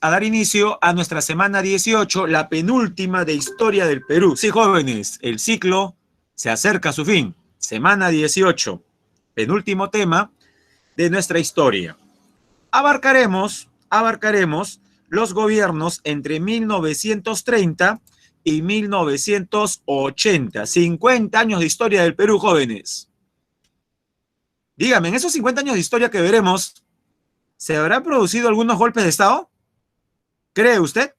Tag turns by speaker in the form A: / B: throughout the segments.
A: a dar inicio a nuestra semana 18, la penúltima de Historia del Perú. Sí, jóvenes, el ciclo se acerca a su fin. Semana 18, penúltimo tema de nuestra historia. Abarcaremos los gobiernos entre 1930 y 1980. 50 años de historia del Perú, jóvenes. Dígame, en esos 50 años de historia que veremos, ¿se habrán producido algunos golpes de Estado? ¿Cree usted?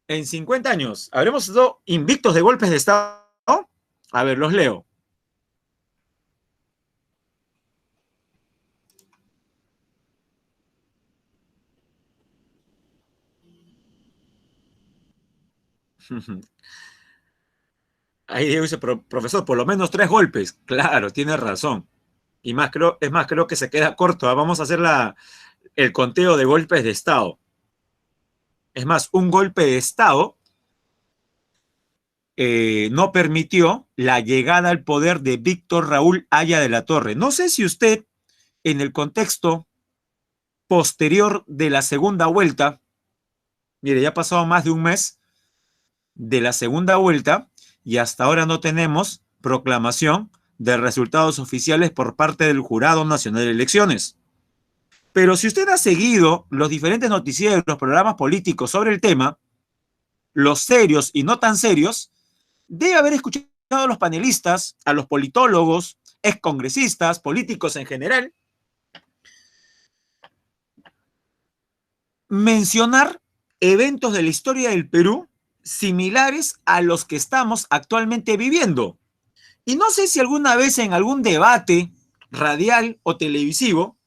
A: En 50 años, ¿habremos sido invictos de golpes de Estado? A ver, los leo. Ahí dice, profesor, por lo menos 3 golpes. Claro, tiene razón. Y más creo que se queda corto. Vamos a hacer el conteo de golpes de Estado. Es más, un golpe de Estado no permitió la llegada al poder de Víctor Raúl Haya de la Torre. No sé si usted, en el contexto posterior de la segunda vuelta, mire, ya ha pasado más de un mes de la segunda vuelta y hasta ahora no tenemos proclamación de resultados oficiales por parte del Jurado Nacional de Elecciones. Pero si usted ha seguido los diferentes noticieros, los programas políticos sobre el tema, los serios y no tan serios, debe haber escuchado a los panelistas, a los politólogos, excongresistas, políticos en general, mencionar eventos de la historia del Perú similares a los que estamos actualmente viviendo. Y no sé si alguna vez en algún debate radial o televisivo,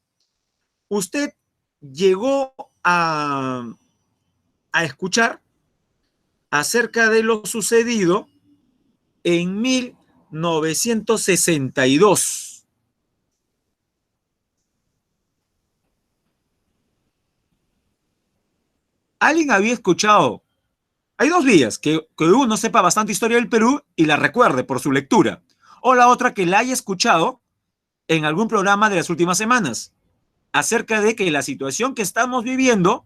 A: usted llegó a escuchar acerca de lo sucedido en 1962. ¿Alguien había escuchado? Hay dos vías, que uno sepa bastante historia del Perú y la recuerde por su lectura, o la otra que la haya escuchado en algún programa de las últimas semanas, acerca de que la situación que estamos viviendo,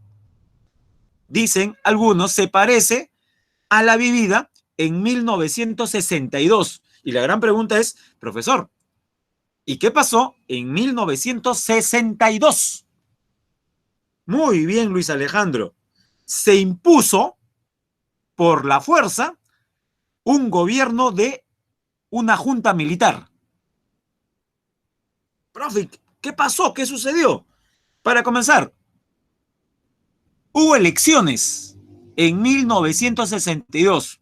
A: dicen algunos, se parece a la vivida en 1962. Y la gran pregunta es, profesor, ¿y qué pasó en 1962? Muy bien, Luis Alejandro. Se impuso por la fuerza un gobierno de una junta militar. Profe, ¿qué pasó? ¿Qué sucedió? Para comenzar, hubo elecciones en 1962.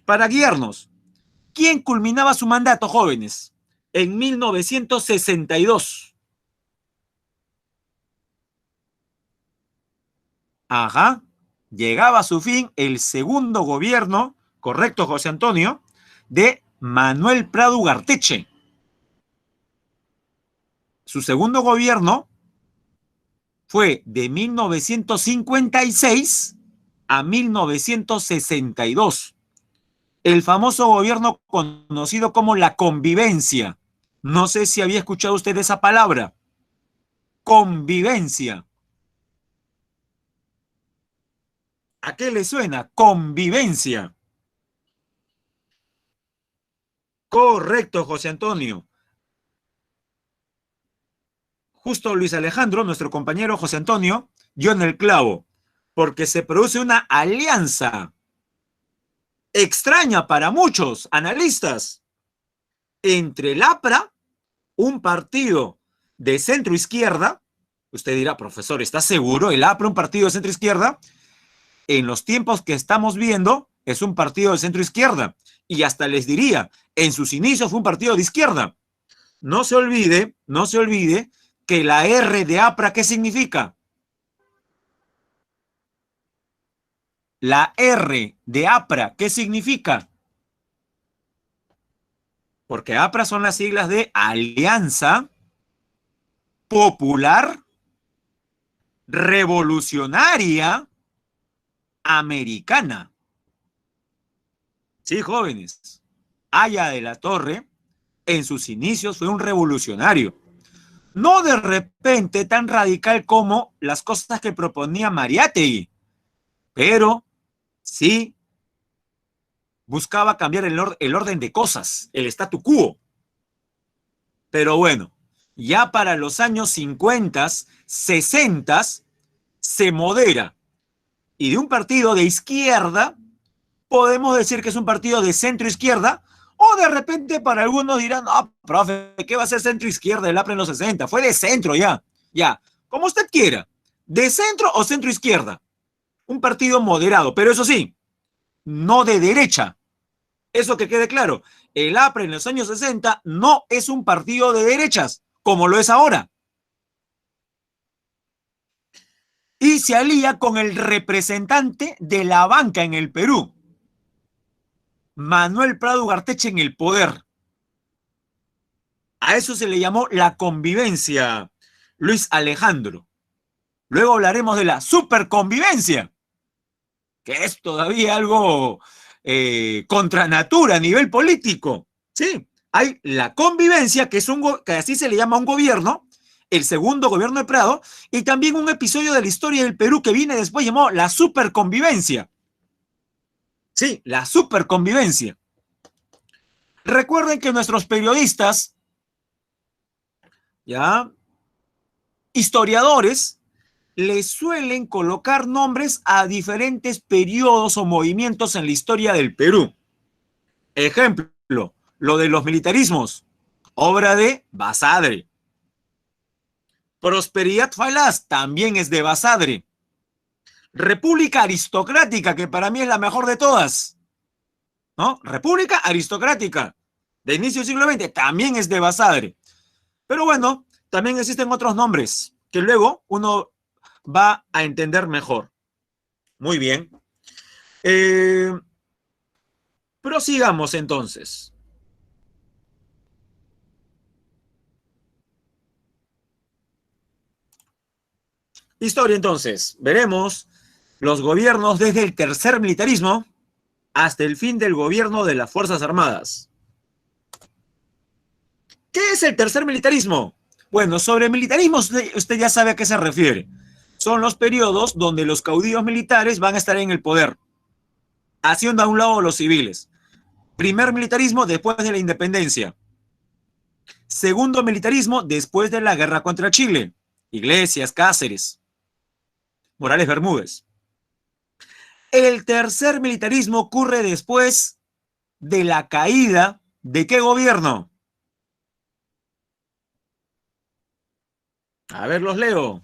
A: Para guiarnos, ¿quién culminaba su mandato, jóvenes? En 1962. Ajá. Llegaba a su fin el segundo gobierno, correcto, José Antonio, de Manuel Prado Ugarteche. Su segundo gobierno fue de 1956 a 1962. El famoso gobierno conocido como la convivencia. No sé si había escuchado usted esa palabra. Convivencia. ¿A qué le suena? Convivencia. Correcto, José Antonio. Justo Luis Alejandro, nuestro compañero José Antonio, dio en el clavo, porque se produce una alianza extraña para muchos analistas entre el APRA, un partido de centro izquierda. Usted dirá, profesor, ¿está seguro? El APRA, un partido de centro izquierda, en los tiempos que estamos viendo, es un partido de centro izquierda. Y hasta les diría, en sus inicios fue un partido de izquierda. No se olvide que la R de APRA, ¿qué significa? La R de APRA, ¿qué significa? Porque APRA son las siglas de Alianza Popular Revolucionaria Americana. Sí, jóvenes. Haya de la Torre, en sus inicios fue un revolucionario. No de repente tan radical como las cosas que proponía Mariátegui, pero sí buscaba cambiar el orden de cosas, el statu quo. Pero bueno, ya para los años 50, 60, se modera. Y de un partido de izquierda, podemos decir que es un partido de centro-izquierda, o de repente para algunos dirán, no, profe, ¿qué va a ser centro-izquierda el APRA en los 60? Fue de centro ya, ya, como usted quiera, de centro o centro-izquierda. Un partido moderado, pero eso sí, no de derecha. Eso que quede claro, el APRA en los años 60 no es un partido de derechas, como lo es ahora. Y se alía con el representante de la banca en el Perú, Manuel Prado Ugarteche, en el poder. A eso se le llamó la convivencia, Luis Alejandro. Luego hablaremos de la superconvivencia, que es todavía algo contra natura a nivel político. Sí, hay la convivencia, que es que así se le llama a un gobierno, el segundo gobierno de Prado, y también un episodio de la historia del Perú que viene después llamado la superconvivencia. Sí, la superconvivencia. Recuerden que nuestros periodistas, ya, historiadores, le suelen colocar nombres a diferentes periodos o movimientos en la historia del Perú. Ejemplo, lo de los militarismos, obra de Basadre. Prosperidad falaz también es de Basadre. República aristocrática, que para mí es la mejor de todas, ¿no? República aristocrática de inicio del siglo XX también es de Basadre. Pero bueno, también existen otros nombres que luego uno va a entender mejor. Muy bien. Prosigamos entonces. Historia entonces. Veremos los gobiernos desde el tercer militarismo hasta el fin del gobierno de las Fuerzas Armadas. ¿Qué es el tercer militarismo? Bueno, sobre militarismo usted ya sabe a qué se refiere. Son los periodos donde los caudillos militares van a estar en el poder, haciendo a un lado a los civiles. Primer militarismo después de la independencia. Segundo militarismo después de la guerra contra Chile. Iglesias, Cáceres, Morales Bermúdez. El tercer militarismo ocurre después de la caída ¿de qué gobierno? A ver, los leo.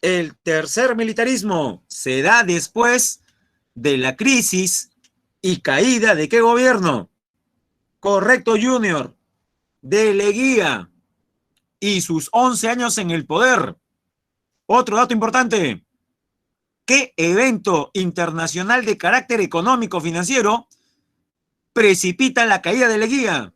A: El tercer militarismo se da después de la crisis y caída ¿de qué gobierno? Correcto, Junior. De Leguía y sus 11 años en el poder. Otro dato importante. ¿Qué evento internacional de carácter económico financiero precipita la caída de Leguía?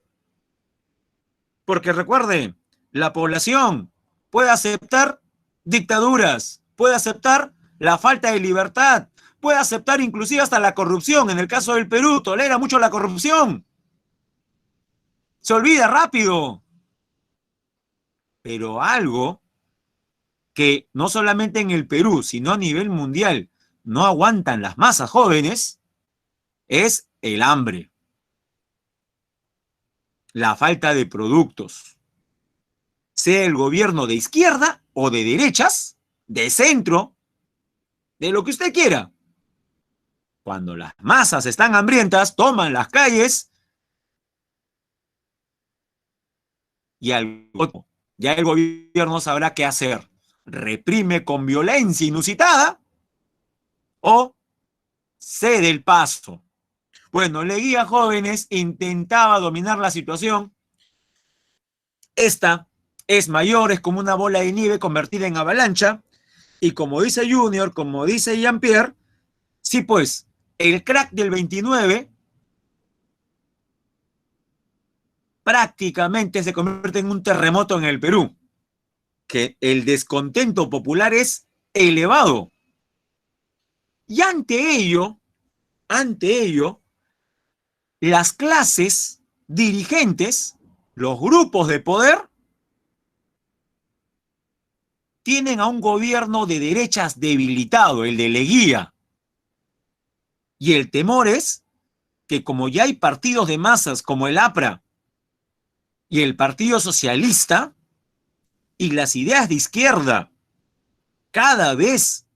A: Porque recuerde, la población puede aceptar dictaduras, puede aceptar la falta de libertad, puede aceptar inclusive hasta la corrupción. En el caso del Perú, tolera mucho la corrupción. Se olvida rápido. Pero algo que no solamente en el Perú, sino a nivel mundial no aguantan las masas jóvenes, es el hambre, la falta de productos. Sea el gobierno de izquierda o de derechas, de centro, de lo que usted quiera. Cuando las masas están hambrientas, toman las calles y ya el gobierno sabrá qué hacer. Reprime con violencia inusitada o cede el paso. Bueno, Leguía Jóvenes intentaba dominar la situación. Esta es mayor, es como una bola de nieve convertida en avalancha. Y como dice Junior, como dice Jean-Pierre, sí, pues, el crack del 29 prácticamente se convierte en un terremoto en el Perú, que el descontento popular es elevado. Y ante ello, las clases dirigentes, los grupos de poder, tienen a un gobierno de derechas debilitado, el de Leguía. Y el temor es que como ya hay partidos de masas como el APRA y el Partido Socialista y las ideas de izquierda cada vez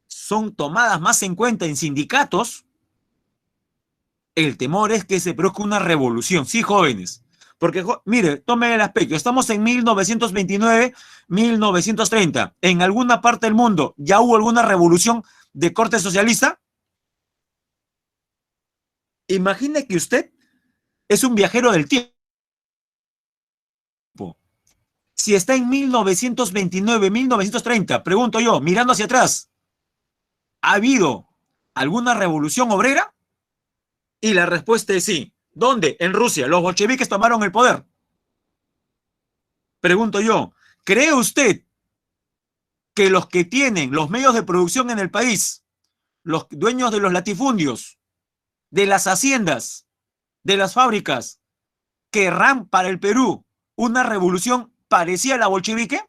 A: son tomadas más en cuenta en sindicatos, el temor es que se produzca una revolución. Sí, jóvenes. Porque, mire, tomen el aspecto. Estamos en 1929, 1930. ¿En alguna parte del mundo ya hubo alguna revolución de corte socialista? Imagine que usted es un viajero del tiempo. Si está en 1929, 1930, pregunto yo, mirando hacia atrás, ¿ha habido alguna revolución obrera? Y la respuesta es sí. ¿Dónde? En Rusia. Los bolcheviques tomaron el poder. Pregunto yo, ¿cree usted que los que tienen los medios de producción en el país, los dueños de los latifundios, de las haciendas, de las fábricas, querrán para el Perú una revolución parecida a la bolchevique?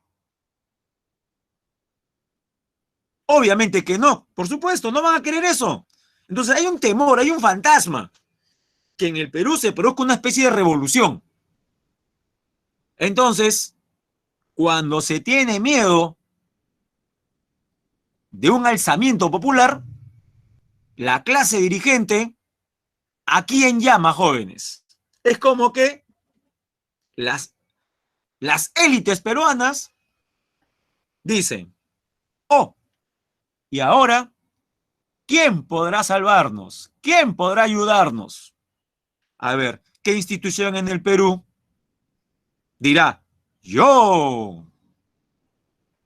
A: Obviamente que no, por supuesto, no van a querer eso. Entonces hay un temor, hay un fantasma, que en el Perú se produzca una especie de revolución. Entonces, cuando se tiene miedo de un alzamiento popular, la clase dirigente, ¿a quién llama, jóvenes? Es como que las élites peruanas dicen, oh, y ahora, ¿quién podrá salvarnos? ¿Quién podrá ayudarnos? A ver, ¿qué institución en el Perú dirá, yo?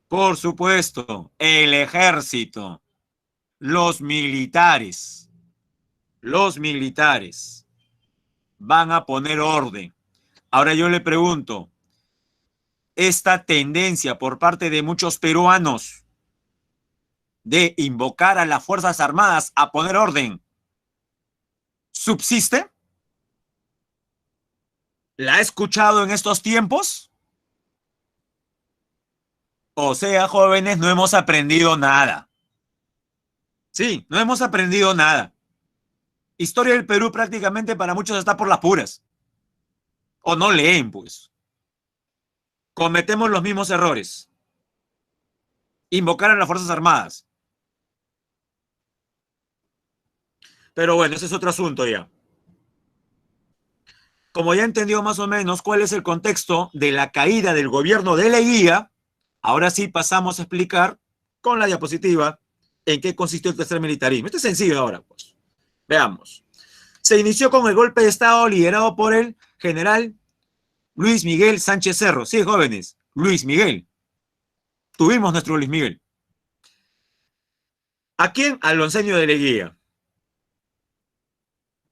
A: Por supuesto, el ejército, los militares, los militares van a poner orden. Ahora yo le pregunto, esta tendencia por parte de muchos peruanos de invocar a las Fuerzas Armadas a poner orden, ¿subsiste? ¿La ha escuchado en estos tiempos? O sea, jóvenes, no hemos aprendido nada. Sí, no hemos aprendido nada. Historia del Perú prácticamente para muchos está por las puras. O no leen, pues. Cometemos los mismos errores. Invocar a las Fuerzas Armadas. Pero bueno, ese es otro asunto ya. Como ya entendió más o menos cuál es el contexto de la caída del gobierno de Leguía, ahora sí pasamos a explicar con la diapositiva en qué consistió el tercer militarismo. Esto es sencillo ahora, pues. Veamos. Se inició con el golpe de Estado liderado por el general Luis Miguel Sánchez Cerro. Sí, jóvenes, Luis Miguel. Tuvimos nuestro Luis Miguel. ¿A quién? Al onceño de Leguía.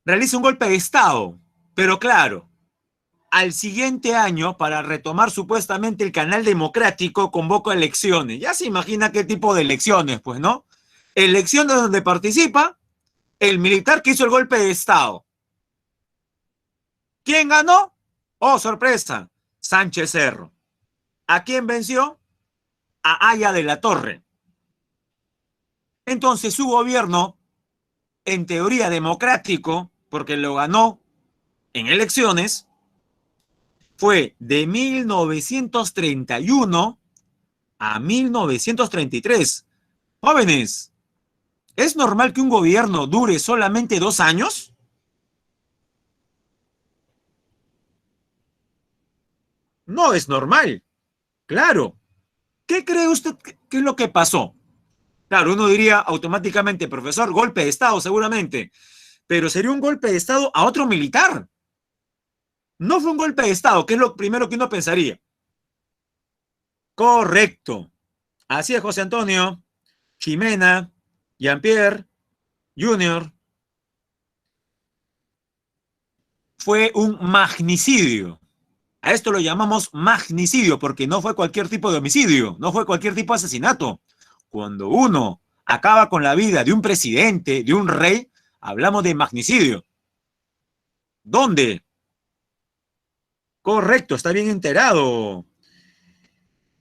A: Realiza un golpe de Estado, pero claro, al siguiente año, para retomar supuestamente el canal democrático, convoca elecciones. Ya se imagina qué tipo de elecciones, pues, ¿no? Elecciones donde participa el militar que hizo el golpe de Estado. ¿Quién ganó? Oh, sorpresa, Sánchez Cerro. ¿A quién venció? A Haya de la Torre. Entonces su gobierno, en teoría democrático, porque lo ganó en elecciones, fue de 1931 a 1933. Jóvenes, ¿es normal que un gobierno dure solamente 2 años? No es normal. Claro. ¿Qué cree usted que es lo que pasó? Claro, uno diría automáticamente, profesor, golpe de Estado seguramente, pero sería un golpe de Estado a otro militar. No fue un golpe de Estado, que es lo primero que uno pensaría. Correcto. Así es, José Antonio, Ximena, Jean-Pierre, Junior. Fue un magnicidio. A esto lo llamamos magnicidio porque no fue cualquier tipo de homicidio, no fue cualquier tipo de asesinato. Cuando uno acaba con la vida de un presidente, de un rey, hablamos de magnicidio. ¿Dónde? Correcto, está bien enterado,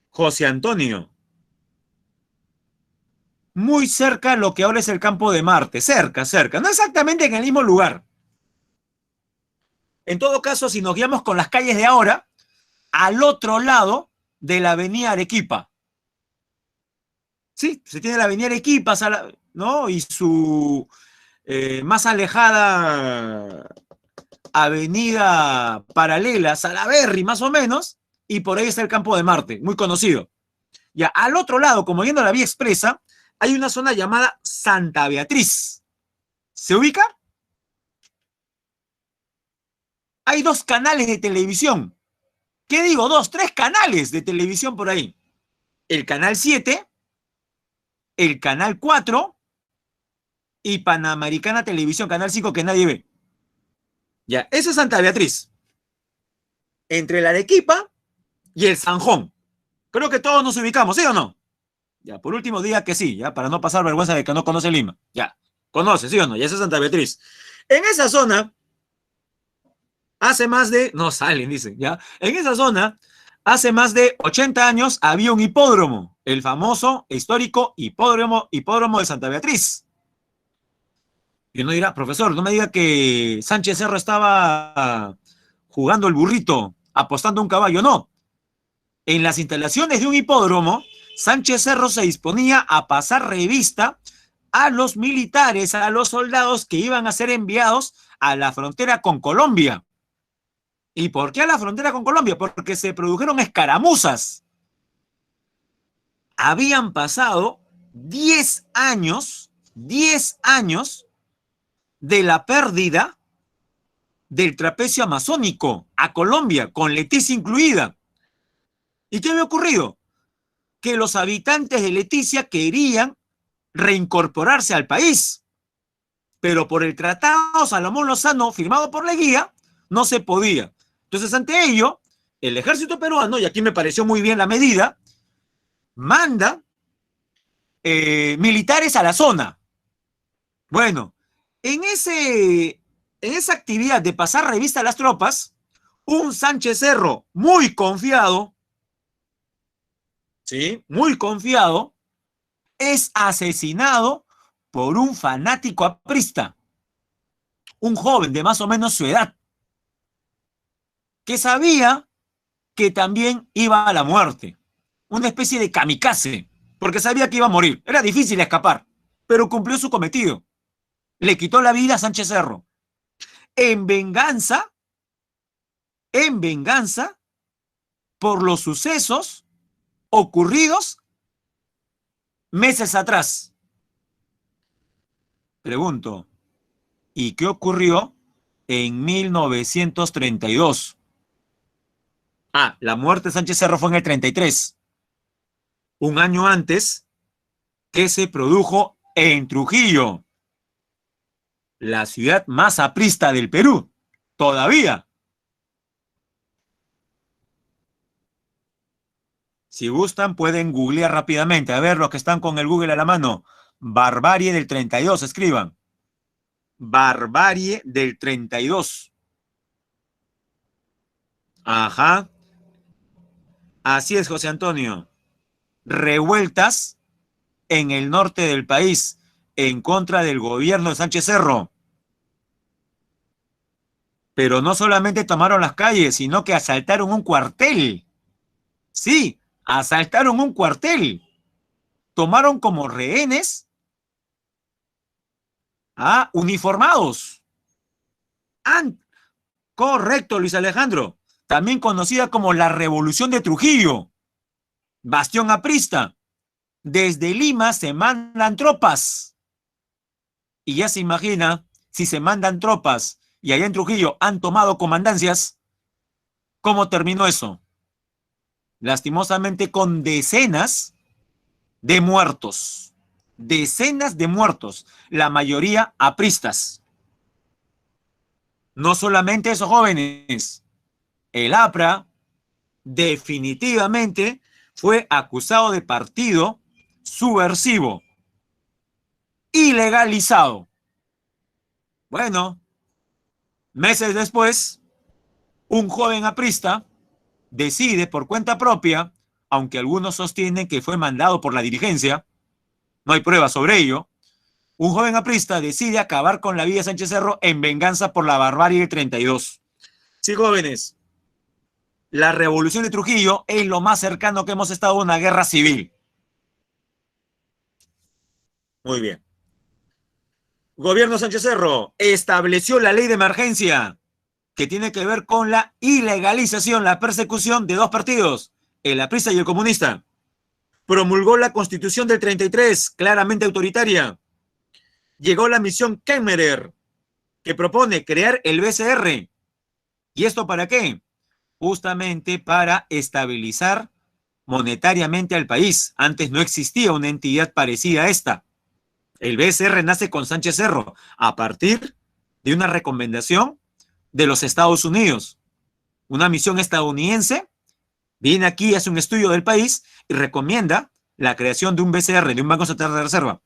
A: José Antonio. muy cerca a lo que ahora es el campo de Marte, cerca, cerca, no exactamente en el mismo lugar. En todo caso, si nos guiamos con las calles de ahora, al otro lado de la avenida Arequipa. Sí, se tiene la avenida Arequipa, ¿no? Y su más alejada avenida paralela, Salaberry, más o menos, y por ahí está el campo de Marte, muy conocido. Ya, al otro lado, como yendo a la vía expresa, hay una zona llamada Santa Beatriz. ¿Se ubica? Hay 2 canales de televisión. ¿Qué digo? 3 canales de televisión por ahí. El canal 7, el canal 4 y Panamericana Televisión, canal 5 que nadie ve. Ya, esa es Santa Beatriz. Entre la Arequipa y el Sanjón. Creo que todos nos ubicamos, ¿sí o no? Ya, por último diga que sí, ya, para no pasar vergüenza de que no conoce Lima. Ya, conoce, ¿sí o no? Ya esa es Santa Beatriz. En esa zona, hace más de, no salen, dicen, ya. En esa zona, hace más de 80 años había un hipódromo, el famoso histórico hipódromo de Santa Beatriz. Y uno dirá, profesor, no me diga que Sánchez Cerro estaba jugando el burrito, apostando un caballo. No. En las instalaciones de un hipódromo, Sánchez Cerro se disponía a pasar revista a los militares, a los soldados que iban a ser enviados a la frontera con Colombia. ¿Y por qué a la frontera con Colombia? Porque se produjeron escaramuzas. Habían pasado 10 años de la pérdida del trapecio amazónico a Colombia, con Leticia incluida. ¿Y qué había ocurrido? Que los habitantes de Leticia querían reincorporarse al país, pero por el Tratado Salomón Lozano firmado por Leguía, no se podía. Entonces, ante ello, el ejército peruano, y aquí me pareció muy bien la medida, manda militares a la zona. Bueno, en esa actividad de pasar revista a las tropas, un Sánchez Cerro muy confiado, ¿sí? Muy confiado, es asesinado por un fanático aprista, un joven de más o menos su edad, que sabía que también iba a la muerte, una especie de kamikaze, porque sabía que iba a morir. Era difícil escapar, pero cumplió su cometido. Le quitó la vida a Sánchez Cerro. En venganza, en venganza por los sucesos ocurridos meses atrás. Pregunto, ¿y qué ocurrió en 1932? Ah, la muerte de Sánchez Cerro fue en el 33, un año antes que se produjo en Trujillo, la ciudad más aprista del Perú, todavía. Si gustan, pueden googlear rápidamente. A ver, los que están con el Google a la mano. Barbarie del 32, escriban. Barbarie del 32. Ajá. Así es, José Antonio. Revueltas en el norte del país en contra del gobierno de Sánchez Cerro. Pero no solamente tomaron las calles, sino que asaltaron un cuartel. Sí, asaltaron un cuartel. Tomaron como rehenes a uniformados. Correcto, Luis Alejandro. También conocida como la Revolución de Trujillo. Bastión aprista. Desde Lima se mandan tropas. Y ya se imagina, si se mandan tropas y allá en Trujillo han tomado comandancias, ¿cómo terminó eso? Lastimosamente con decenas de muertos. Decenas de muertos. La mayoría apristas. No solamente esos jóvenes. El APRA definitivamente fue acusado de partido subversivo, ilegalizado. Bueno, meses después, un joven aprista decide por cuenta propia, aunque algunos sostienen que fue mandado por la dirigencia, no hay pruebas sobre ello, un joven aprista decide acabar con la vida de Sánchez Cerro en venganza por la barbarie del 32. Sí, jóvenes, la revolución de Trujillo es lo más cercano que hemos estado a una guerra civil. Muy bien. Gobierno Sánchez Cerro estableció la ley de emergencia que tiene que ver con la ilegalización, la persecución de dos partidos, el aprista y el comunista. Promulgó la Constitución del 33, claramente autoritaria. Llegó la misión Kemmerer, que propone crear el BCR. ¿Y esto para qué? Justamente para estabilizar monetariamente al país. Antes no existía una entidad parecida a esta. El BCR nace con Sánchez Cerro a partir de una recomendación de los Estados Unidos. Una misión estadounidense viene aquí, hace un estudio del país y recomienda la creación de un BCR, de un Banco Central de Reserva.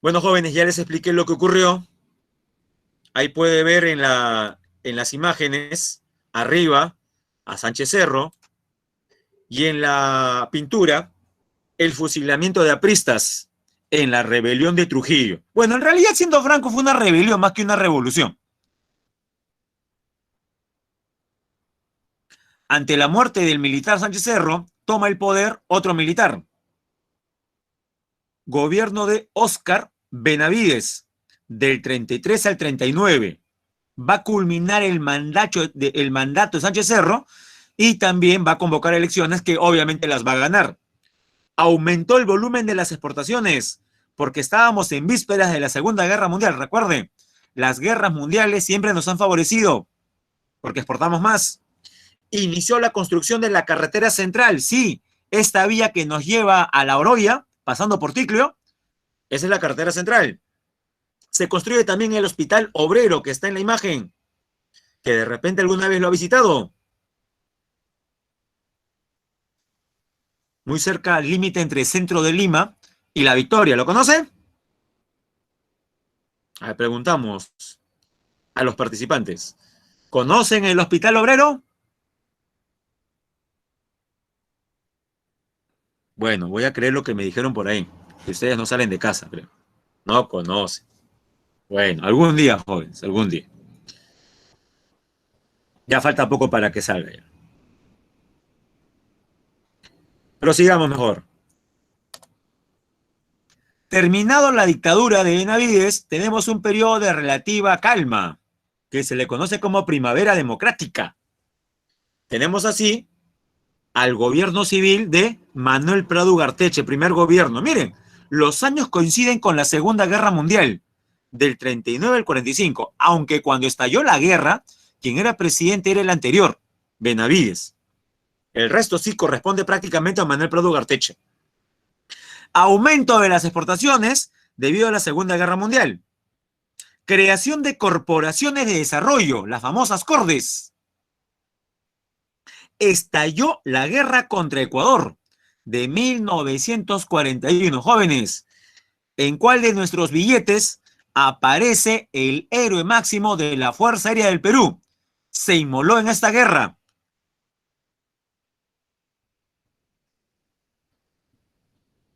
A: Bueno, jóvenes, ya les expliqué lo que ocurrió. Ahí puede ver en las imágenes, arriba, a Sánchez Cerro, y en la pintura, el fusilamiento de apristas en la rebelión de Trujillo. Bueno, en realidad, siendo franco, fue una rebelión más que una revolución. Ante la muerte del militar Sánchez Cerro, toma el poder otro militar. Gobierno de Óscar Benavides, del 33 al 39. Va a culminar el mandato de Sánchez Cerro y también va a convocar elecciones que obviamente las va a ganar. Aumentó el volumen de las exportaciones porque estábamos en vísperas de la Segunda Guerra Mundial. Recuerden, las guerras mundiales siempre nos han favorecido porque exportamos más. Inició la construcción de la carretera central. Sí, esta vía que nos lleva a La Oroya, pasando por Ticlio, esa es la carretera central. Se construye también el Hospital Obrero, que está en la imagen, que de repente alguna vez lo ha visitado. Muy cerca al límite entre Centro de Lima y La Victoria. ¿Lo conoce? A ver, preguntamos a los participantes. ¿Conocen el Hospital Obrero? Bueno, voy a creer lo que me dijeron por ahí. Que ustedes no salen de casa, creo. No conocen. Bueno, algún día, jóvenes, algún día. Ya falta poco para que salga ya. Pero sigamos mejor. Terminado la dictadura de Benavides, tenemos un periodo de relativa calma, que se le conoce como primavera democrática. Tenemos así al gobierno civil de Manuel Prado Ugarteche, primer gobierno. Miren, los años coinciden con la Segunda Guerra Mundial, del 39 al 45, aunque cuando estalló la guerra, quien era presidente era el anterior, Benavides. El resto sí corresponde prácticamente a Manuel Prado Ugarteche. Aumento de las exportaciones debido a la Segunda Guerra Mundial. Creación de corporaciones de desarrollo, las famosas CORDES. Estalló la guerra contra Ecuador de 1941. Jóvenes, ¿en cuál de nuestros billetes aparece el héroe máximo de la Fuerza Aérea del Perú? Se inmoló en esta guerra.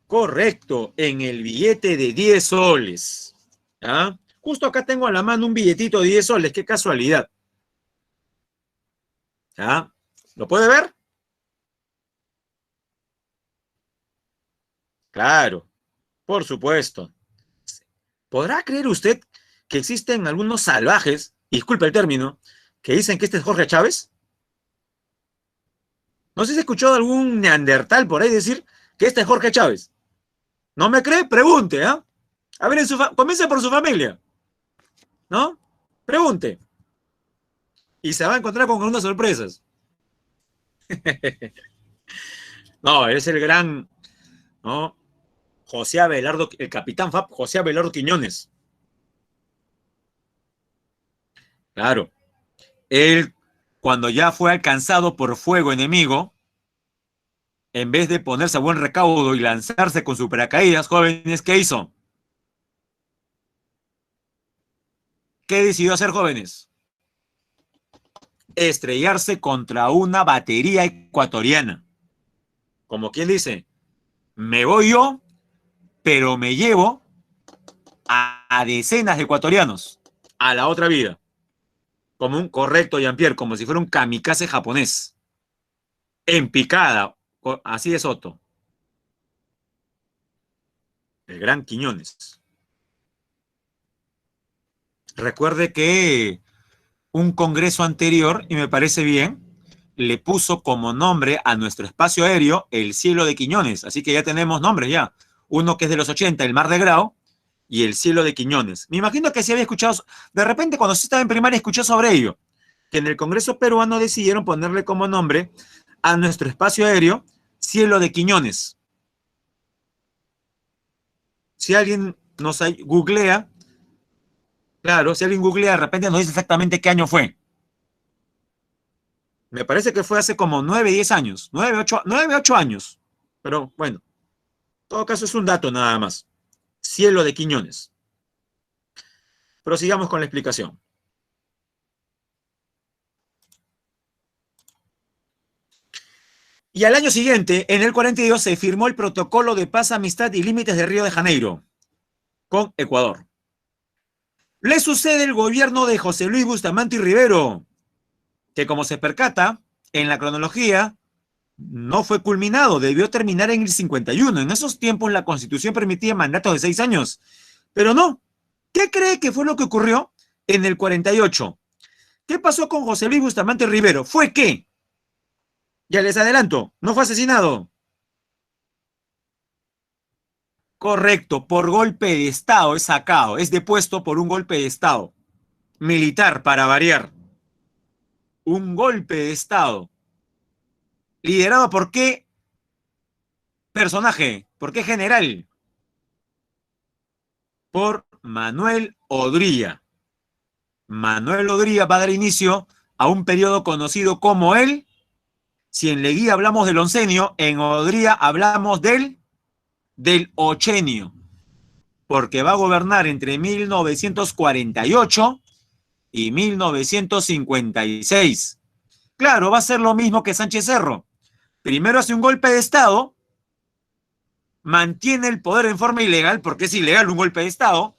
A: Correcto, en el billete de 10 soles. ¿Ah? Justo acá tengo a la mano un billetito de 10 soles, qué casualidad. ¿Ah? ¿Lo puede ver? Claro, por supuesto. ¿Podrá creer usted que existen algunos salvajes, disculpe el término, que dicen que este es Jorge Chávez? No sé si escuchó algún neandertal por ahí decir que este es Jorge Chávez. ¿No me cree? Pregunte, ¿ah? A ver, comience por su familia, ¿no? Pregunte. Y se va a encontrar con algunas sorpresas. No, es el gran, ¿no? José Abelardo, el capitán FAP, José Abelardo Quiñones. Claro. Él, cuando ya fue alcanzado por fuego enemigo, en vez de ponerse a buen recaudo y lanzarse con su paracaídas, jóvenes, ¿qué hizo? ¿Qué decidió hacer, jóvenes? Estrellarse contra una batería ecuatoriana. Como quien dice, Me voy yo, pero me llevo a decenas de ecuatorianos a la otra vida. Como un correcto Jean-Pierre, como si fuera un kamikaze japonés. En picada, así de Soto. El gran Quiñones. Recuerde que un congreso anterior, y me parece bien, le puso como nombre a nuestro espacio aéreo el cielo de Quiñones. Así que ya tenemos nombres ya. Uno que es de los 80, el Mar de Grau, y el cielo de Quiñones. Me imagino que se había escuchado, de repente cuando se estaba en primaria escuchó sobre ello, que en el Congreso peruano decidieron ponerle como nombre a nuestro espacio aéreo cielo de Quiñones. Si alguien nos googlea, claro, si alguien googlea de repente nos dice exactamente qué año fue. Me parece que fue hace como 9, 10 años, 9, 8 años. Pero bueno, en todo caso es un dato nada más. Cielo de Quiñones. Prosigamos con la explicación. Y al año siguiente, en el 42, se firmó el Protocolo de Paz, Amistad y Límites de Río de Janeiro con Ecuador. Le sucede el gobierno de José Luis Bustamante y Rivero, que como se percata, en la cronología, no fue culminado, debió terminar en el 51. En esos tiempos la Constitución permitía mandatos de 6 años, pero no. ¿Qué cree que fue lo que ocurrió en el 48? ¿Qué pasó con José Luis Bustamante y Rivero? ¿Fue qué? Ya les adelanto, no fue asesinado. Correcto, por golpe de Estado es sacado, es depuesto por un golpe de Estado. Militar, para variar. Un golpe de Estado. ¿Liderado por qué personaje? ¿Por qué general? Por Manuel Odría. Manuel Odría va a dar inicio a un periodo conocido como el, si en Leguía hablamos del oncenio, en Odría hablamos del ochenio, porque va a gobernar entre 1948 y 1956. Claro, va a ser lo mismo que Sánchez Cerro. Primero hace un golpe de Estado, mantiene el poder en forma ilegal, porque es ilegal un golpe de Estado,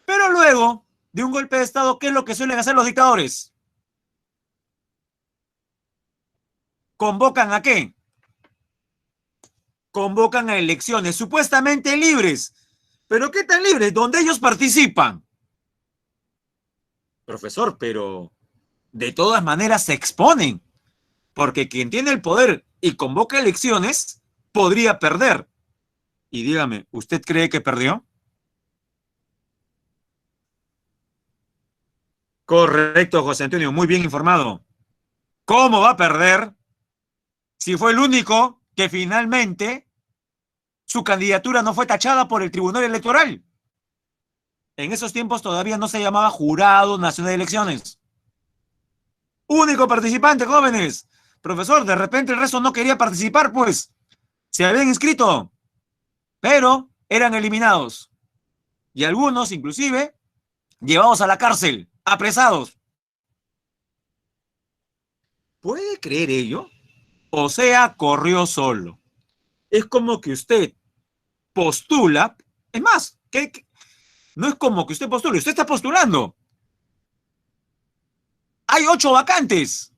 A: pero luego de un golpe de Estado, ¿qué es lo que suelen hacer los dictadores? ¿Convocan a qué? Convocan a elecciones supuestamente libres. ¿Pero qué tan libres? Donde ellos participan. Profesor, pero de todas maneras se exponen, porque quien tiene el poder y convoca elecciones podría perder. Y dígame, ¿usted cree que perdió? Correcto, José Antonio, muy bien informado. ¿Cómo va a perder si fue el único que finalmente su candidatura no fue tachada por el Tribunal Electoral? En esos tiempos todavía no se llamaba Jurado Nacional de Elecciones. Único participante, jóvenes. Profesor, de repente el resto no quería participar, pues. Se habían inscrito, pero eran eliminados. Y algunos, inclusive, llevados a la cárcel, apresados. ¿Puede creer ello? O sea, corrió solo. Es como que usted postula, es más, no es como que usted postule, usted está postulando. Hay 8 vacantes.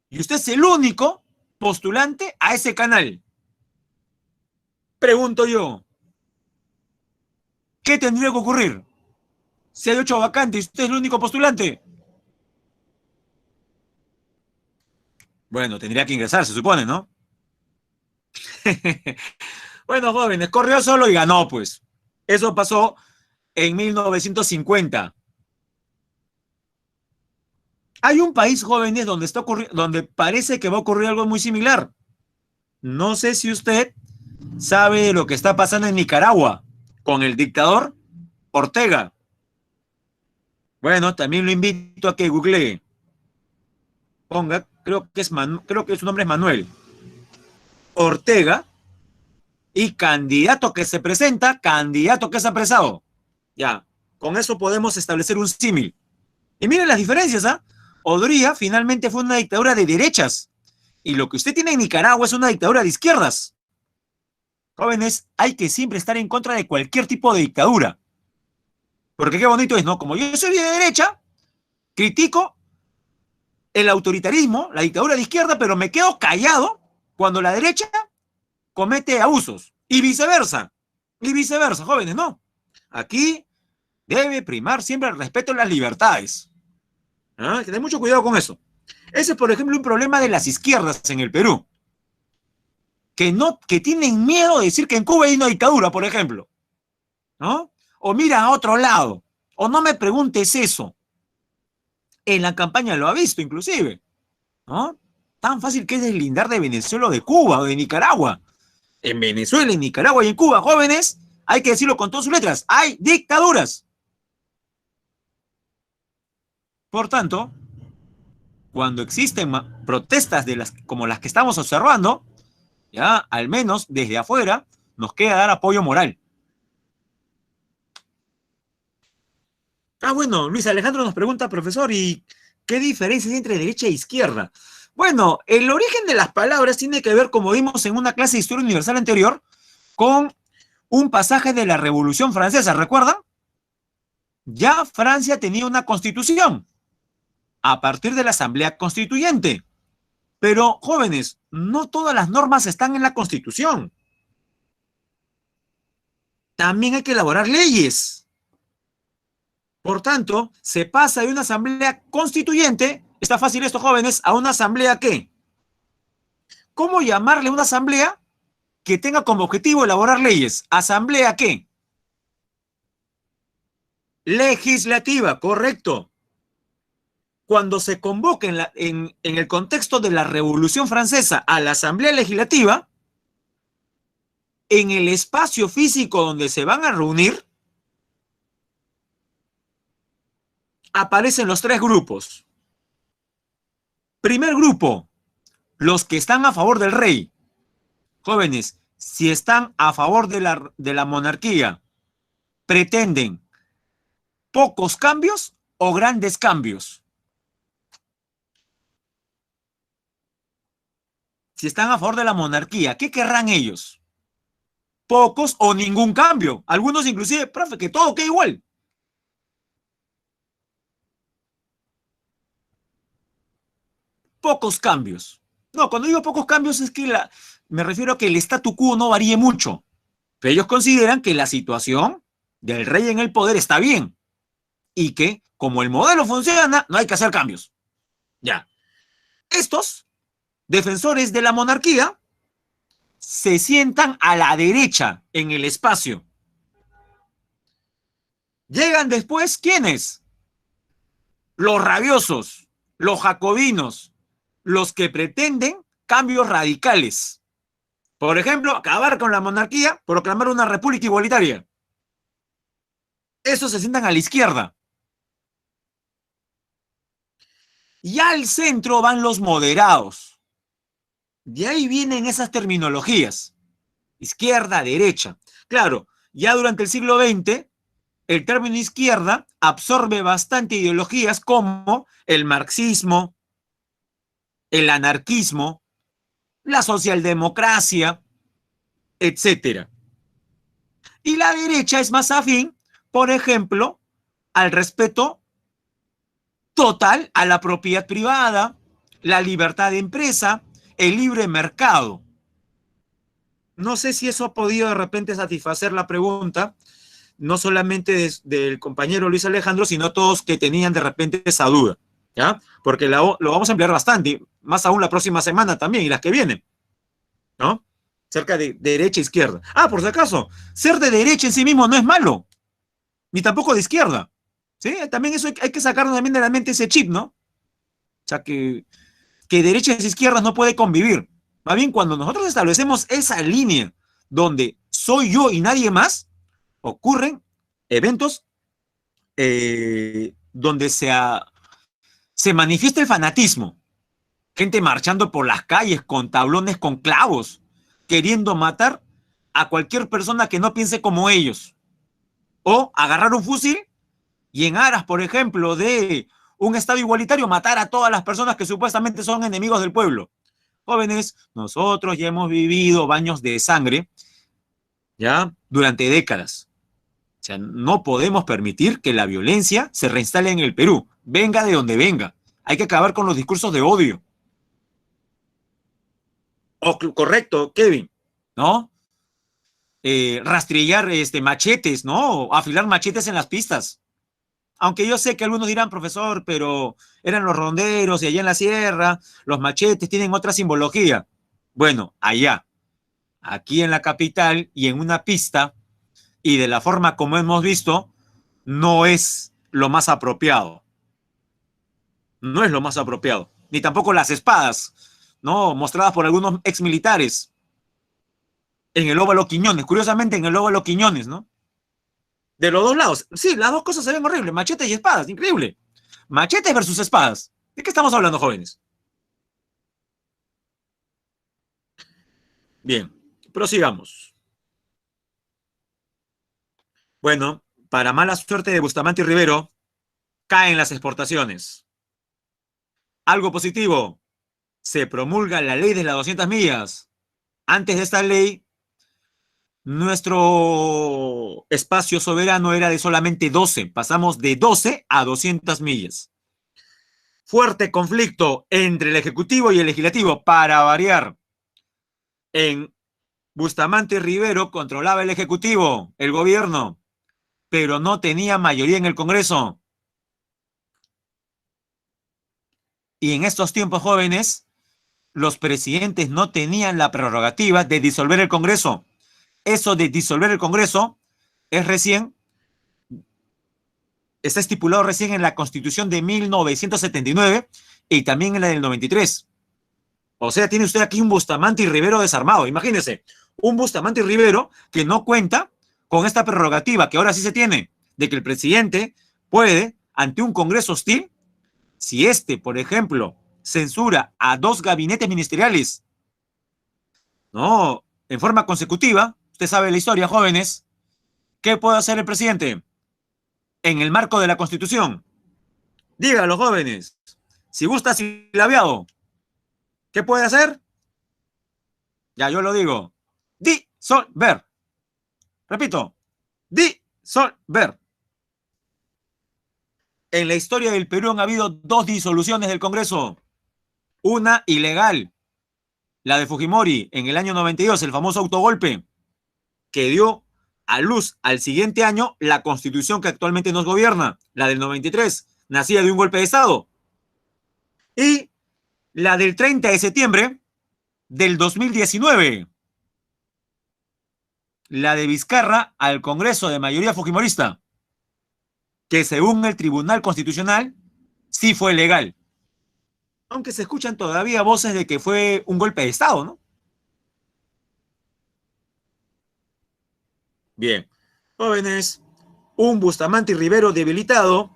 A: Y usted es el único postulante a ese canal. Pregunto yo, ¿qué tendría que ocurrir? Si hay 8 vacantes y usted es el único postulante. Bueno, tendría que ingresar, se supone, ¿no? Bueno, jóvenes, corrió solo y ganó, pues. Eso pasó en 1950. Hay un país, jóvenes, donde parece que va a ocurrir algo muy similar. No sé si usted sabe lo que está pasando en Nicaragua con el dictador Ortega. Bueno, también lo invito a que googlee. Ponga, creo que su nombre es Manuel Ortega, y candidato que se presenta, candidato que es apresado. Ya, con eso podemos establecer un símil. Y miren las diferencias, ¿ah? Odría finalmente fue una dictadura de derechas, y lo que usted tiene en Nicaragua es una dictadura de izquierdas. Jóvenes, hay que siempre estar en contra de cualquier tipo de dictadura. Porque qué bonito es, ¿no? Como yo soy de derecha, critico el autoritarismo, la dictadura de izquierda, pero me quedo callado cuando la derecha comete abusos. Y viceversa. Y viceversa, jóvenes, ¿no? Aquí debe primar siempre el respeto a las libertades. ¿Ah? Hay que tener mucho cuidado con eso. Ese es, por ejemplo, un problema de las izquierdas en el Perú. Que tienen miedo de decir que en Cuba hay una dictadura, por ejemplo. ¿No? O mira a otro lado. O no me preguntes eso. En la campaña lo ha visto, inclusive. ¿No? Tan fácil que es deslindar de Venezuela o de Cuba o de Nicaragua. En Venezuela, en Nicaragua y en Cuba, jóvenes, hay que decirlo con todas sus letras, hay dictaduras. Por tanto, cuando existen protestas como las que estamos observando, ya al menos desde afuera nos queda dar apoyo moral. Bueno, Luis Alejandro nos pregunta, profesor, ¿y qué diferencia hay entre derecha e izquierda? Bueno, el origen de las palabras tiene que ver, como vimos en una clase de historia universal anterior, con un pasaje de la Revolución Francesa, ¿recuerdan? Ya Francia tenía una constitución a partir de la Asamblea Constituyente. Pero, jóvenes, no todas las normas están en la Constitución. También hay que elaborar leyes. Por tanto, se pasa de una Asamblea Constituyente, está fácil esto, jóvenes, a una Asamblea ¿qué? ¿Cómo llamarle a una Asamblea que tenga como objetivo elaborar leyes? ¿Asamblea qué? Legislativa, correcto. Cuando se convoca en el contexto de la Revolución Francesa a la Asamblea Legislativa, en el espacio físico donde se van a reunir, aparecen los tres grupos. Primer grupo, los que están a favor del rey. Jóvenes, si están a favor de la monarquía, pretenden pocos cambios o grandes cambios. Si están a favor de la monarquía, ¿qué querrán ellos? Pocos o ningún cambio. Algunos inclusive, profe, que todo quede igual. Pocos cambios. No, cuando digo pocos cambios es que me refiero a que el statu quo no varíe mucho. Pero ellos consideran que la situación del rey en el poder está bien y que como el modelo funciona, no hay que hacer cambios. Ya. Estos defensores de la monarquía se sientan a la derecha en el espacio. Llegan después, ¿quiénes? Los rabiosos, los jacobinos, los que pretenden cambios radicales. Por ejemplo, acabar con la monarquía, proclamar una república igualitaria. Esos se sientan a la izquierda. Y al centro van los moderados. De ahí vienen esas terminologías. Izquierda, derecha. Claro, ya durante el siglo XX, el término izquierda absorbe bastante ideologías como el marxismo, el anarquismo, la socialdemocracia, etcétera. Y la derecha es más afín, por ejemplo, al respeto total a la propiedad privada, la libertad de empresa, el libre mercado. No sé si eso ha podido de repente satisfacer la pregunta, no solamente del compañero Luis Alejandro, sino todos que tenían de repente esa duda, ¿ya? Porque lo vamos a emplear bastante, más aún la próxima semana también y las que vienen, ¿no? Cerca de derecha e izquierda. Por si acaso, ser de derecha en sí mismo no es malo, ni tampoco de izquierda, ¿sí? También eso hay que sacarnos también de la mente ese chip, ¿no? O sea, que derechas e izquierdas no puede convivir. Más bien, cuando nosotros establecemos esa línea donde soy yo y nadie más, ocurren eventos donde se manifiesta el fanatismo. Gente marchando por las calles con tablones con clavos, queriendo matar a cualquier persona que no piense como ellos. O agarrar un fusil y en aras, por ejemplo, de un Estado igualitario, matar a todas las personas que supuestamente son enemigos del pueblo. Jóvenes, nosotros ya hemos vivido baños de sangre ¿ya? Durante décadas. O sea, no podemos permitir que la violencia se reinstale en el Perú, venga de donde venga. Hay que acabar con los discursos de odio. Correcto, Kevin, ¿no? Rastrillar machetes, ¿no? Afilar machetes en las pistas. Aunque yo sé que algunos dirán, profesor, pero eran los ronderos y allá en la sierra, los machetes tienen otra simbología. Bueno, allá, aquí en la capital y en una pista, y de la forma como hemos visto, no es lo más apropiado. No es lo más apropiado. Ni tampoco las espadas, ¿no? Mostradas por algunos exmilitares en el óvalo Quiñones. Curiosamente, en el óvalo Quiñones, ¿no? De los dos lados. Sí, las dos cosas se ven horribles. Machetes y espadas. Increíble. Machetes versus espadas. ¿De qué estamos hablando, jóvenes? Bien, prosigamos. Bueno, para mala suerte de Bustamante y Rivero, caen las exportaciones. Algo positivo, se promulga la ley de las 200 millas. Antes de esta ley, nuestro espacio soberano era de solamente 12. Pasamos de 12 a 200 millas. Fuerte conflicto entre el Ejecutivo y el Legislativo, para variar. En Bustamante y Rivero controlaba el Ejecutivo, el gobierno, pero no tenía mayoría en el Congreso. Y en estos tiempos jóvenes, los presidentes no tenían la prerrogativa de disolver el Congreso. Eso de disolver el Congreso es recién, está estipulado recién en la Constitución de 1979 y también en la del 93. O sea, tiene usted aquí un Bustamante y Rivero desarmado. Imagínese, un Bustamante y Rivero que no cuenta con esta prerrogativa que ahora sí se tiene, de que el presidente puede, ante un Congreso hostil, si este, por ejemplo, censura a dos gabinetes ministeriales, no, en forma consecutiva, usted sabe la historia, jóvenes, ¿qué puede hacer el presidente en el marco de la Constitución? Dígalo, jóvenes, si gusta silabiado, ¿qué puede hacer? Ya yo lo digo, disolver. Repito, disolver. En la historia del Perú han habido dos disoluciones del Congreso. Una ilegal, la de Fujimori en el año 92, el famoso autogolpe, que dio a luz al siguiente año la constitución que actualmente nos gobierna, la del 93, nacida de un golpe de Estado. Y la del 30 de septiembre del 2019, la de Vizcarra al Congreso de mayoría fujimorista, que según el Tribunal Constitucional sí fue legal. Aunque se escuchan todavía voces de que fue un golpe de Estado, ¿no? Bien. Jóvenes, un Bustamante y Rivero debilitado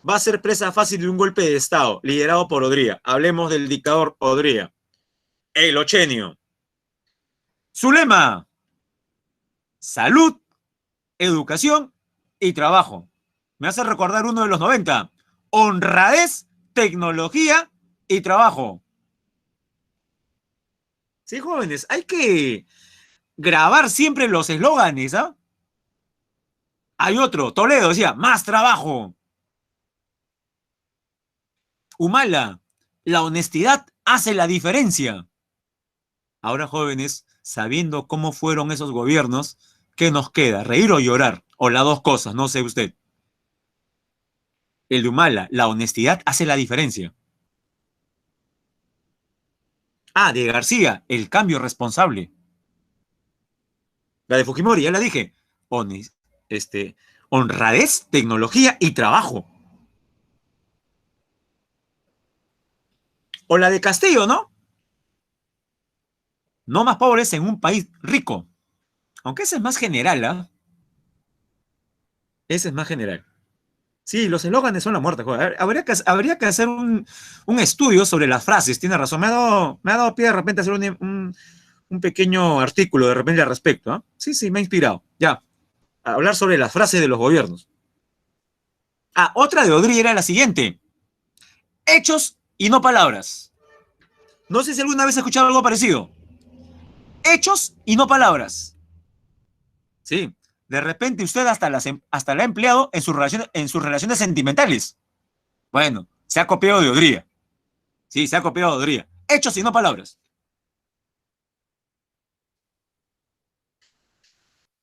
A: va a ser presa fácil de un golpe de Estado liderado por Odría. Hablemos del dictador Odría. El Ochenio. Su lema: salud, educación y trabajo. Me hace recordar uno de los 90. Honradez, tecnología y trabajo. Sí, jóvenes, hay que grabar siempre los eslóganes, ¿ah? Hay otro, Toledo decía, más trabajo. Humala, la honestidad hace la diferencia. Ahora, jóvenes, sabiendo cómo fueron esos gobiernos, ¿qué nos queda? ¿Reír o llorar? O las dos cosas, no sé usted. El de Humala, la honestidad hace la diferencia. Ah, de García, el cambio responsable. La de Fujimori, ya la dije. Honradez, tecnología y trabajo. O la de Castillo, ¿no? No más pobres en un país rico. Aunque ese es más general, ¿ah? Ese es más general. Sí, los eslóganes son la muerte, joder. Habría que hacer un estudio sobre las frases, tiene razón. Me ha dado pie de repente hacer un pequeño artículo de repente al respecto. ¿Eh? Sí, sí, me ha inspirado. Ya, a hablar sobre las frases de los gobiernos. Ah, otra de Odrí era la siguiente. Hechos y no palabras. No sé si alguna vez has escuchado algo parecido. Hechos y no palabras. Sí, de repente usted hasta la ha empleado en sus relaciones sentimentales. Bueno, se ha copiado de Odría. Sí, se ha copiado de Odría. Hechos y no palabras.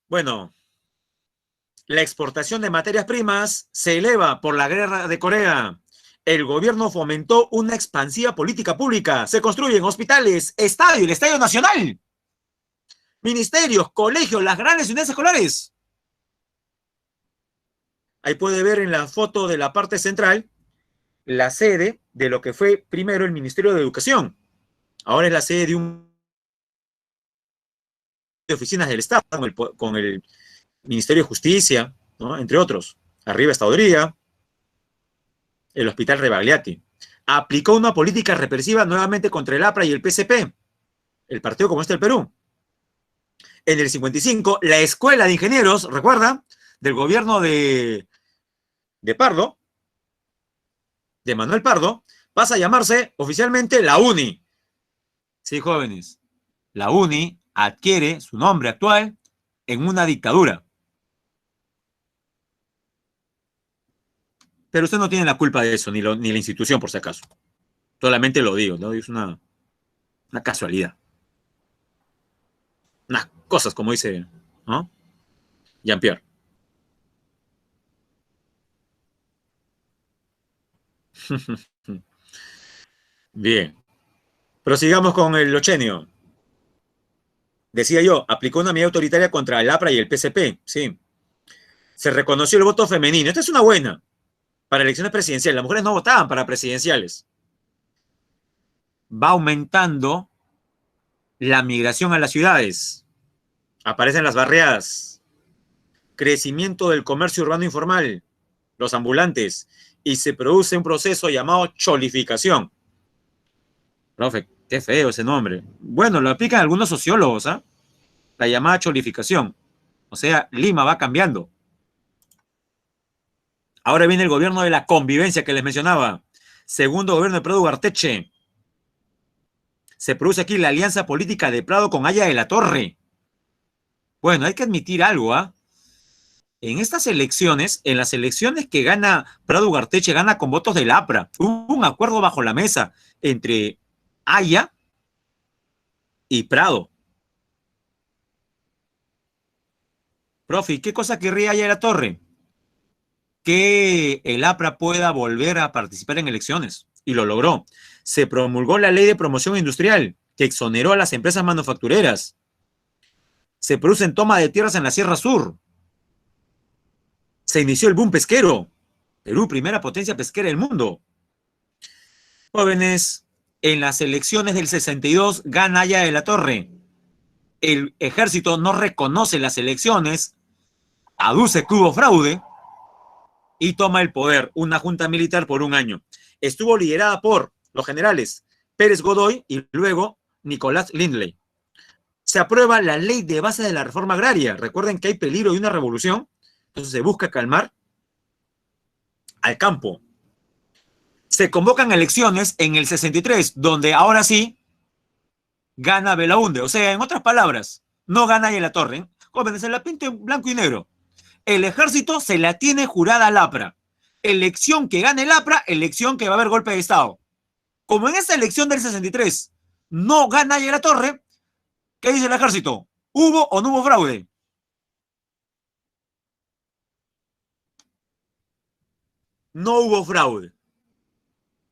A: Bueno, la exportación de materias primas se eleva por la guerra de Corea. El gobierno fomentó una expansiva política pública. Se construyen hospitales, estadio, el Estadio Nacional, ministerios, colegios, las grandes unidades escolares. Ahí puede ver en la foto de la parte central la sede de lo que fue primero el Ministerio de Educación. Ahora es la sede de oficinas del Estado, con el Ministerio de Justicia, ¿no? Entre otros. Arriba está Odría, el Hospital Rebagliati. Aplicó una política represiva nuevamente contra el APRA y el PSP, el Partido Comunista del Perú. En el 55, la Escuela de Ingenieros, ¿recuerda? Del gobierno de Pardo, de Manuel Pardo, pasa a llamarse oficialmente la UNI. Sí, jóvenes, la UNI adquiere su nombre actual en una dictadura. Pero usted no tiene la culpa de eso, ni la institución, por si acaso. Solamente lo digo, ¿no? Es una casualidad. Unas cosas, como dice, ¿no? Jean-Pierre. Bien. Prosigamos con el Ochenio. Decía yo, aplicó una medida autoritaria contra el APRA y el PSP. Sí. Se reconoció el voto femenino. Esta es una buena para elecciones presidenciales. Las mujeres no votaban para presidenciales. Va aumentando la migración a las ciudades. Aparecen las barriadas. Crecimiento del comercio urbano informal. Los ambulantes. Y se produce un proceso llamado cholificación. Profe, qué feo ese nombre. Bueno, lo aplican algunos sociólogos, ¿ah? La llamada cholificación. O sea, Lima va cambiando. Ahora viene el gobierno de la convivencia que les mencionaba. Segundo gobierno de Prado Ugarteche. Se produce aquí la alianza política de Prado con Haya de la Torre. Bueno, hay que admitir algo, ¿ah? En estas elecciones, en las elecciones que gana Prado Ugarteche, gana con votos del APRA. Hubo un acuerdo bajo la mesa entre Haya y Prado. Profe, ¿qué cosa querría Haya de la Torre? Que el APRA pueda volver a participar en elecciones. Y lo logró. Se promulgó la ley de promoción industrial que exoneró a las empresas manufactureras. Se producen toma de tierras en la Sierra Sur. Se inició el boom pesquero. Perú, primera potencia pesquera del mundo. Jóvenes, en las elecciones del 62 gana Haya de la Torre. El ejército no reconoce las elecciones, aduce que hubo fraude y toma el poder, una junta militar por un año. Estuvo liderada por los generales Pérez Godoy y luego Nicolás Lindley. Se aprueba la ley de base de la reforma agraria. Recuerden que hay peligro de una revolución, entonces se busca calmar al campo. Se convocan elecciones en el 63, donde ahora sí gana Belaunde. O sea, en otras palabras, no gana Haya de la Torre. Jóvenes, se la pinta en blanco y negro. El ejército se la tiene jurada al APRA. Elección que gane el APRA, elección que va a haber golpe de Estado. Como en esta elección del 63 no gana Haya de la Torre, ¿qué dice el ejército? ¿Hubo o no hubo fraude? No hubo fraude.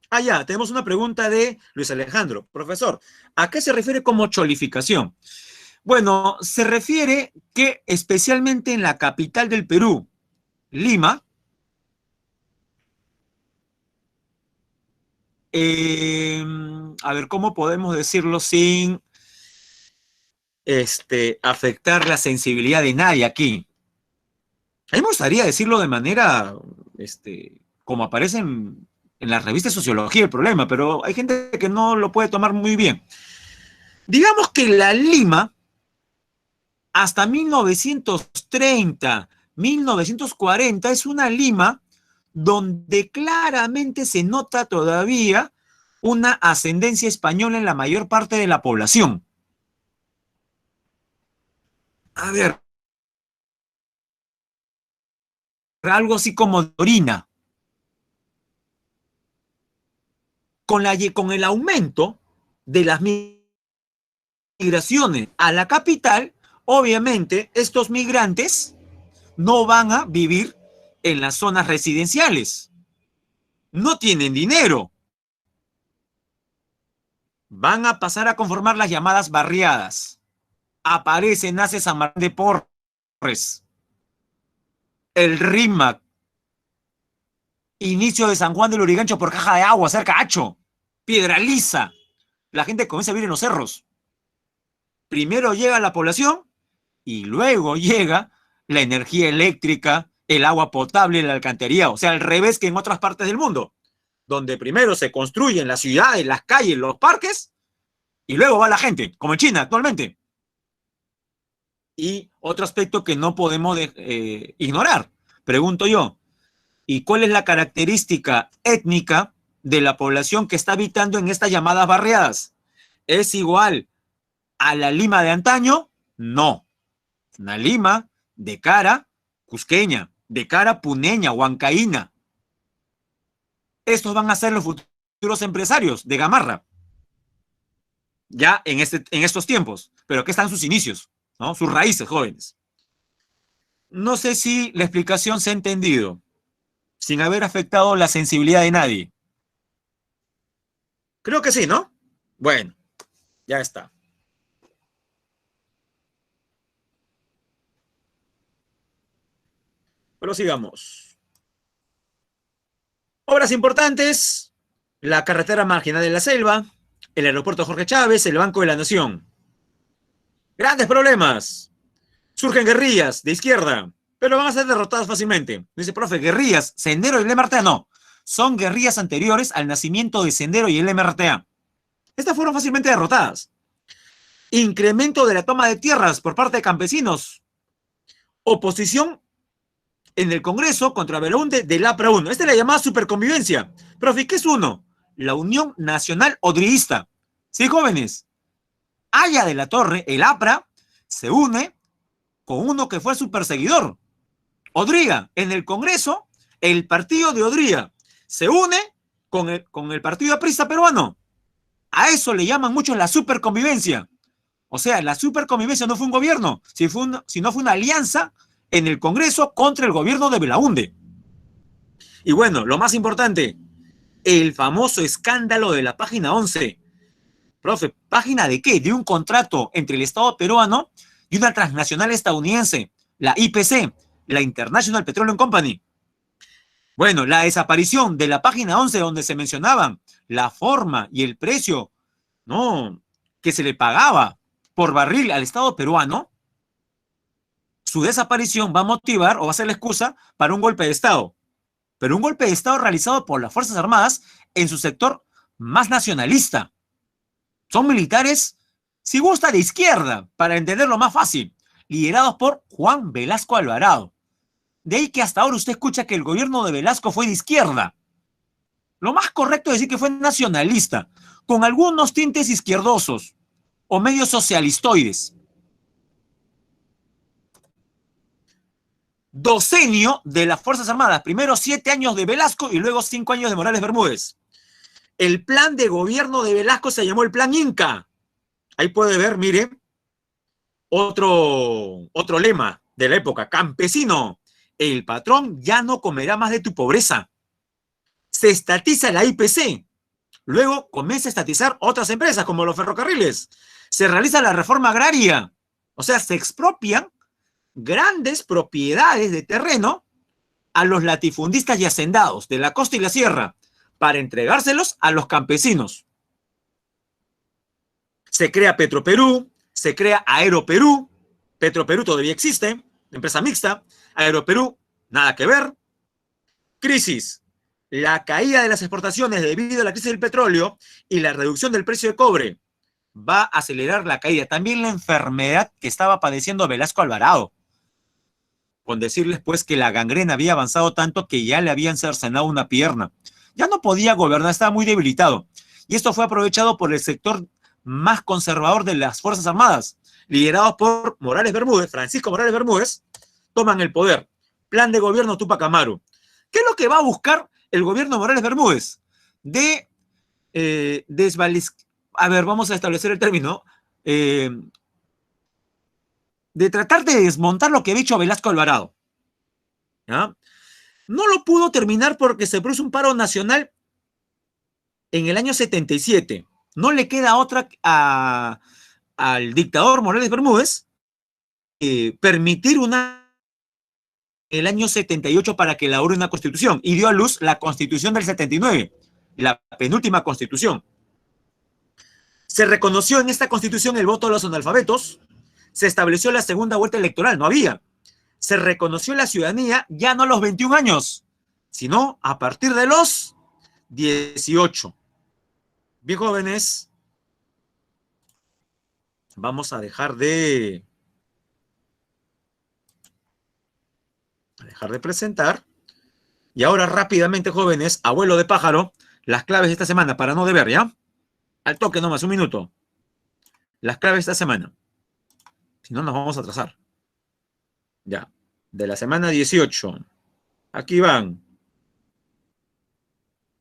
A: Ah, ya, tenemos una pregunta de Luis Alejandro. Profesor, ¿a qué se refiere como cholificación? Bueno, se refiere que especialmente en la capital del Perú, Lima, eh, a ver, ¿cómo podemos decirlo sin afectar la sensibilidad de nadie aquí? A mí me gustaría decirlo de manera, como aparece en las revistas de sociología el problema, pero hay gente que no lo puede tomar muy bien. Digamos que la Lima, hasta 1930, 1940, es una Lima donde claramente se nota todavía una ascendencia española en la mayor parte de la población. A ver, algo así como de orina. Con el aumento de las migraciones a la capital, obviamente estos migrantes no van a vivir en las zonas residenciales. No tienen dinero. Van a pasar a conformar las llamadas barriadas. Aparece, nace San Martín de Porres, el RIMAC, inicio de San Juan del Lurigancho por Caja de Agua, cerca Hacho, Piedra Lisa. La gente comienza a vivir en los cerros. Primero llega la población y luego llega la energía eléctrica, el agua potable, la alcantarilla. O sea, al revés que en otras partes del mundo, donde primero se construyen las ciudades, las calles, los parques, y luego va la gente, como en China actualmente. Y otro aspecto que no podemos ignorar, pregunto yo, ¿y cuál es la característica étnica de la población que está habitando en estas llamadas barriadas? ¿Es igual a la Lima de antaño? No. Una Lima de cara cusqueña, de cara puneña, huancaína. Estos van a ser los futuros empresarios de Gamarra, ya en estos tiempos, pero aquí están sus inicios, ¿no? Sus raíces, jóvenes. No sé si la explicación se ha entendido, sin haber afectado la sensibilidad de nadie. Creo que sí, ¿no? Bueno, ya está. Pero sigamos. Obras importantes: la carretera marginal de la Selva, el aeropuerto Jorge Chávez, el Banco de la Nación. Grandes problemas. Surgen guerrillas de izquierda, pero van a ser derrotadas fácilmente. Dice, profe, guerrillas, Sendero y el MRTA no. Son guerrillas anteriores al nacimiento de Sendero y el MRTA. Estas fueron fácilmente derrotadas. Incremento de la toma de tierras por parte de campesinos. Oposición en el Congreso contra Belaunde del APRA 1. Esta es la llamada superconvivencia. Profe, ¿qué es uno? La Unión Nacional Odriguista. Sí, jóvenes. Haya de la Torre, el APRA, se une con uno que fue su perseguidor, Odriga. En el Congreso, el partido de Odriga se une con el partido aprista peruano. A eso le llaman muchos la superconvivencia. O sea, la superconvivencia no fue un gobierno, sino fue una alianza en el Congreso contra el gobierno de Belaunde. Y bueno, lo más importante, el famoso escándalo de la página 11. Profe, ¿página de qué? De un contrato entre el Estado peruano y una transnacional estadounidense, la IPC, la International Petroleum Company. Bueno, la desaparición de la página 11 donde se mencionaban la forma y el precio, ¿no?, que se le pagaba por barril al Estado peruano, su desaparición va a motivar o va a ser la excusa para un golpe de Estado. Pero un golpe de Estado realizado por las Fuerzas Armadas en su sector más nacionalista. Son militares, si gusta, de izquierda, para entenderlo más fácil, liderados por Juan Velasco Alvarado. De ahí que hasta ahora usted escucha que el gobierno de Velasco fue de izquierda. Lo más correcto es decir que fue nacionalista, con algunos tintes izquierdosos o medio socialistoides. Docenio de las Fuerzas Armadas, primero 7 años de Velasco y luego 5 años de Morales Bermúdez. El plan de gobierno de Velasco se llamó el Plan Inca. Ahí puede ver, mire, otro lema de la época: campesino, el patrón ya no comerá más de tu pobreza. Se estatiza la IPC. Luego comienza a estatizar otras empresas como los ferrocarriles. Se realiza la reforma agraria. O sea, se expropian grandes propiedades de terreno a los latifundistas y hacendados de la costa y la sierra para entregárselos a los campesinos. Se crea Petroperú, se crea Aeroperú. Petroperú todavía existe, empresa mixta. Aeroperú, nada que ver. Crisis. La caída de las exportaciones debido a la crisis del petróleo y la reducción del precio de cobre va a acelerar la caída. También la enfermedad que estaba padeciendo Velasco Alvarado, con decirles pues que la gangrena había avanzado tanto que ya le habían cercenado una pierna. Ya no podía gobernar, estaba muy debilitado. Y esto fue aprovechado por el sector más conservador de las Fuerzas Armadas, liderados por Morales Bermúdez, Francisco Morales Bermúdez. Toman el poder. Plan de gobierno Tupac Amaru. ¿Qué es lo que va a buscar el gobierno de Morales Bermúdez? A ver, vamos a establecer el término. De tratar de desmontar lo que había hecho Velasco Alvarado. ¿Ya? No lo pudo terminar porque se produjo un paro nacional en el año 77. No le queda otra al dictador Morales Bermúdez permitir el año 78 para que elabore una constitución y dio a luz la constitución del 79, la penúltima constitución. Se reconoció en esta constitución el voto de los analfabetos, se estableció la segunda vuelta electoral, no había. Se reconoció la ciudadanía ya no a los 21 años, sino a partir de los 18. Bien, jóvenes, vamos a dejar de presentar. Y ahora rápidamente, jóvenes, abuelo de pájaro, las claves de esta semana para no deber, ¿ya? Al toque nomás, un minuto. Las claves de esta semana. Si no, nos vamos a atrasar. Ya. De la semana 18. Aquí van.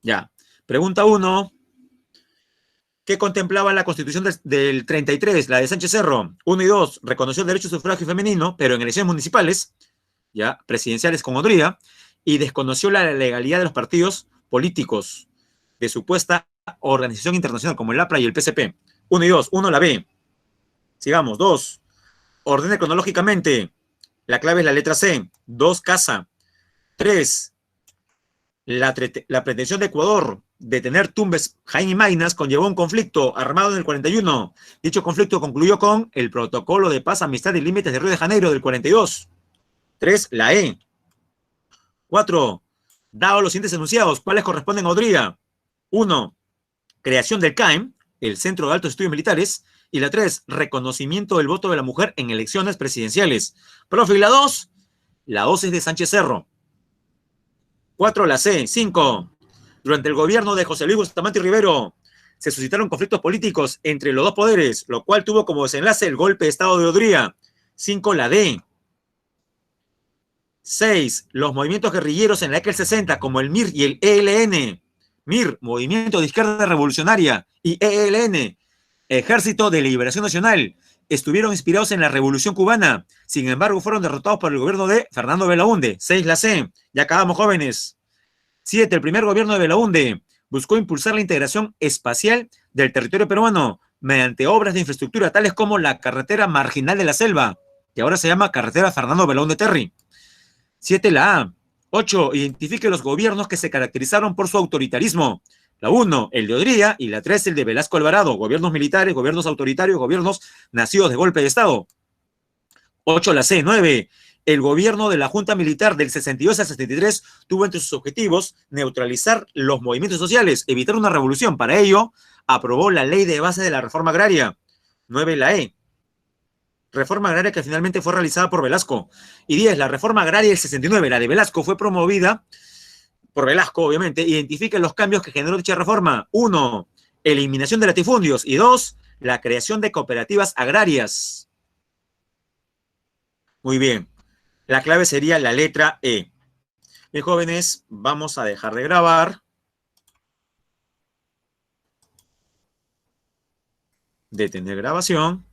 A: Ya. Pregunta 1. ¿Qué contemplaba la Constitución del 33, la de Sánchez Cerro? 1 y 2. Reconoció el derecho a sufragio femenino, pero en elecciones municipales, ya, presidenciales con Odría, y desconoció la legalidad de los partidos políticos de supuesta organización internacional como el APRA y el PCP. 1 y 2. 1, la B. Sigamos. 2. Ordene cronológicamente. La clave es la letra C. 2, casa. 3. La pretensión de Ecuador de tener Tumbes, Jaime y Maynas conllevó un conflicto armado en el 41. Dicho conflicto concluyó con el Protocolo de Paz, Amistad y Límites de Río de Janeiro del 42. 3. La E. 4. Dado los siguientes enunciados, ¿cuáles corresponden a Odría? 1. Creación del CAEM, el Centro de Altos Estudios Militares. Y la 3. Reconocimiento del voto de la mujer en elecciones presidenciales. Profe, la 2. La 2 es de Sánchez Cerro. 4. La C. 5. Durante el gobierno de José Luis Bustamante Rivero se suscitaron conflictos políticos entre los dos poderes, lo cual tuvo como desenlace el golpe de Estado de Odría. 5. La D. 6. Los movimientos guerrilleros en la década del 60, como el MIR y el ELN. MIR, Movimiento de Izquierda Revolucionaria, y ELN, Ejército de Liberación Nacional, estuvieron inspirados en la Revolución Cubana. Sin embargo, fueron derrotados por el gobierno de Fernando Belaúnde. 6. La C. Ya acabamos, jóvenes. 7. El primer gobierno de Belaúnde buscó impulsar la integración espacial del territorio peruano mediante obras de infraestructura tales como la carretera marginal de la selva, que ahora se llama carretera Fernando Belaúnde Terry. 7. La A. 8. Identifique los gobiernos que se caracterizaron por su autoritarismo. La 1, el de Odría, y la 3, el de Velasco Alvarado. Gobiernos militares, gobiernos autoritarios, gobiernos nacidos de golpe de Estado. 8. La C. 9. El gobierno de la Junta Militar del 62 al 63 tuvo entre sus objetivos neutralizar los movimientos sociales, evitar una revolución. Para ello, aprobó la ley de base de la reforma agraria. 9. La E. Reforma agraria que finalmente fue realizada por Velasco. Y 10. La reforma agraria del 69, la de Velasco, fue promovida por Velasco, obviamente. Identifiquen los cambios que generó dicha reforma. 1. Eliminación de latifundios. Y 2. La creación de cooperativas agrarias. Muy bien. La clave sería la letra E. Bien, jóvenes, vamos a dejar de grabar. Detener grabación.